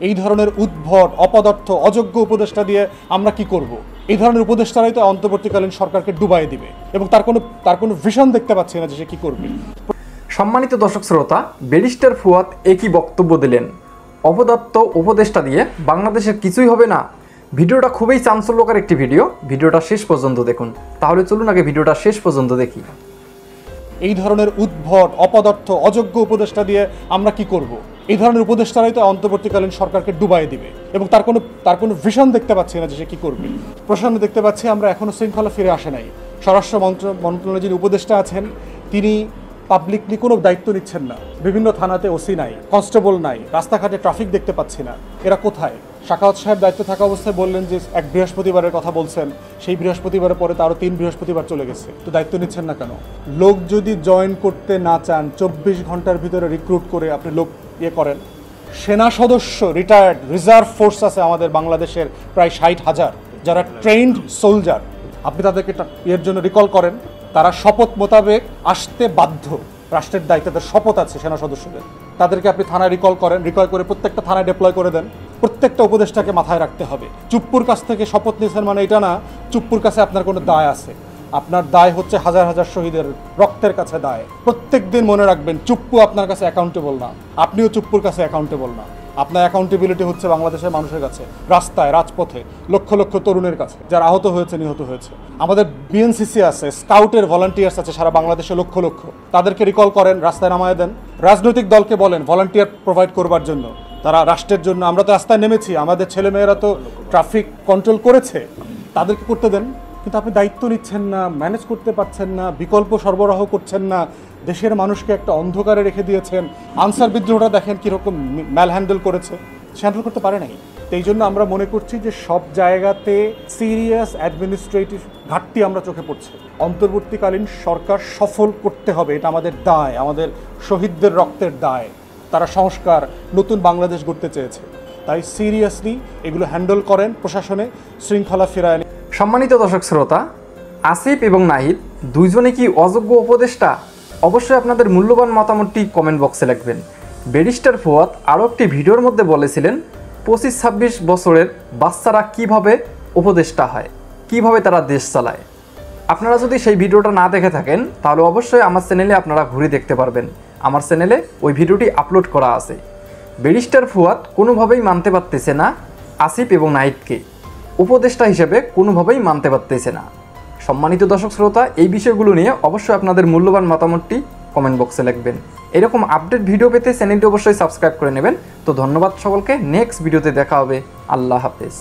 এই ধরনের উদ্ভট অপদার্থ অযোগ্য উপদেষ্টা দিয়ে আমরা কি করব? এই ধরনের উপদেষ্টারাই তো অন্তর্বর্তীকালীন সরকারকে ডুবাই দিবে এবং তার কোনো ভিশন দেখতে পাচ্ছি না যে সে কি করবে। সম্মানিত দর্শক শ্রোতা, ব্যারিস্টার ফুয়াদ একই বক্তব্য দিলেন, অপদার্থ উপদেষ্টা দিয়ে বাংলাদেশের কিছুই হবে না। ভিডিওটা খুবই চাঞ্চল্যকর একটি ভিডিওটা শেষ পর্যন্ত দেখুন। তাহলে চলুন আগে ভিডিওটা শেষ পর্যন্ত দেখি। এই ধরনের উদ্ভট অপদার্থ অযোগ্য উপদেষ্টা দিয়ে আমরা কি করব? এই ধরনের উপদেষ্টারাই তো অন্তর্বর্তীকালীন সরকারকে ডুবাই দিবে এবং তার কোনো ভিশন দেখতে পাচ্ছি না যে সে কি করবে। প্রশ্ন দেখতে পাচ্ছি আমরা এখনো শৃঙ্খলা ফিরে আসে নাই। স্বরাষ্ট্র মন্ত্রণালয়ের যিনি উপদেষ্টা আছেন তিনি পাবলিকলি কোনো দায়িত্ব নিচ্ছেন না। বিভিন্ন থানাতে ওসি নাই, কনস্টেবল নাই, রাস্তাঘাটে ট্রাফিক দেখতে পাচ্ছি না। এরা কোথায়? সাখাওয়াত সাহেব দায়িত্ব থাকা অবস্থায় বললেন যে এক বৃহস্পতিবারের কথা বলছেন, সেই বৃহস্পতিবারের পরে তারও 3 বৃহস্পতিবার চলে গেছে। তো দায়িত্ব নিচ্ছেন না কেন? লোক যদি জয়েন করতে না চান 24 ঘন্টার ভিতরে রিক্রুট করে আপনি লোক করেন। সেনা সদস্য রিটায়ার্ড রিজার্ভ ফোর্স আছে আমাদের বাংলাদেশের প্রায় 60,000 যারা ট্রেন্ড সোলজার। আপনি তাদেরকে এর জন্য রিকল করেন, তারা শপথ মোতাবেক আসতে বাধ্য। রাষ্ট্রের দায়িত্বে তাদের শপথ আছে সেনা সদস্যদের। তাদেরকে আপনি থানায় রিকল করেন, রিকল করে প্রত্যেকটা থানায় ডিপ্লয় করে দেন। প্রত্যেকটা উপদেষ্টাকে মাথায় রাখতে হবে, চুপ্পুর কাছ থেকে শপথ নিয়েছেন মানে এটা না চুপ্পুর কাছে আপনার কোনো দায় আছে। আপনার দায় হচ্ছে হাজার হাজার শহীদের রক্তের কাছে দায়। প্রত্যেক দিন মনে রাখবেন, চুপ্পু আপনার কাছে অ্যাকাউন্টেবল না, আপনিও চুপ্পুর কাছে অ্যাকাউন্টেবল না। আপনার অ্যাকাউন্টেবিলিটি হচ্ছে বাংলাদেশের মানুষের কাছে, রাস্তায় রাজপথে লক্ষ লক্ষ তরুণের কাছে যারা আহত হয়েছে, নিহত হয়েছে। আমাদের বিএনসিসি আছে, স্কাউটের ভলান্টিয়ার্স আছে সারা বাংলাদেশে লক্ষ লক্ষ। তাদেরকে রিকল করেন, রাস্তায় নামায় দেন। রাজনৈতিক দলকে বলেন ভলান্টিয়ার প্রোভাইড করবার জন্য, তারা রাষ্ট্রের জন্য। আমরা তো রাস্তায় নেমেছি, আমাদের ছেলেমেয়েরা তো ট্রাফিক কন্ট্রোল করেছে, তাদেরকে করতে দেন। কিন্তু আপনি দায়িত্ব নিচ্ছেন না, ম্যানেজ করতে পারছেন না, বিকল্প সরবরাহ করছেন না, দেশের মানুষকে একটা অন্ধকারে রেখে দিয়েছেন। আনসার বিদ্রোহটা দেখেন কীরকম ম্যাল হ্যান্ডেল করেছে, সে হ্যান্ডেল করতে পারে নাই। এই জন্য আমরা মনে করছি যে সব জায়গাতে সিরিয়াস অ্যাডমিনিস্ট্রেটিভ ঘাটতি আমরা চোখে পড়ছে। অন্তর্বর্তীকালীন সরকার সফল করতে হবে, এটা আমাদের দায়, আমাদের শহীদদের রক্তের দায়। তারা সংস্কার, নতুন বাংলাদেশ গড়তে চেয়েছে। তাই সিরিয়াসলি এগুলো হ্যান্ডেল করেন, প্রশাসনে শৃঙ্খলা ফেরায়। সম্মানিত দর্শক শ্রোতা, আসিফ এবং নাহিদ দুইজনে কি অযোগ্য উপদেষ্টা? অবশ্যই আপনাদের মূল্যবান মতামতটি কমেন্ট বক্সে লিখবেন। ব্যারিস্টার ফুয়াদ আরও একটি ভিডিওর মধ্যে বলেছিলেন 25-26 বছরের বাচ্চারা কিভাবে উপদেষ্টা হয়, কিভাবে তারা দেশ চালায়। আপনারা যদি সেই ভিডিওটা না দেখে থাকেন তাহলে অবশ্যই আমার চ্যানেলে আপনারা ঘুরে দেখতে পারবেন। আমার চ্যানেলে ওই ভিডিওটি আপলোড করা আছে। ব্যারিস্টার ফুয়াদ কোনোভাবেই মানতে পারতেছে না আসিফ এবং নাহিদকে, উপদেষ্টা হিসেবে কোনোভাবেই মানতে পারতেছে না। সম্মানিত দর্শক শ্রোতা, এই বিষয়গুলো নিয়ে অবশ্যই আপনাদের মূল্যবান মতামতটি কমেন্ট বক্সে লিখবেন। এরকম আপডেট ভিডিও পেতে চ্যানেলটি অবশ্যই সাবস্ক্রাইব করে নেবেন। তো ধন্যবাদ সকলকে, নেক্সট ভিডিওতে দেখা হবে। আল্লাহ হাফেজ।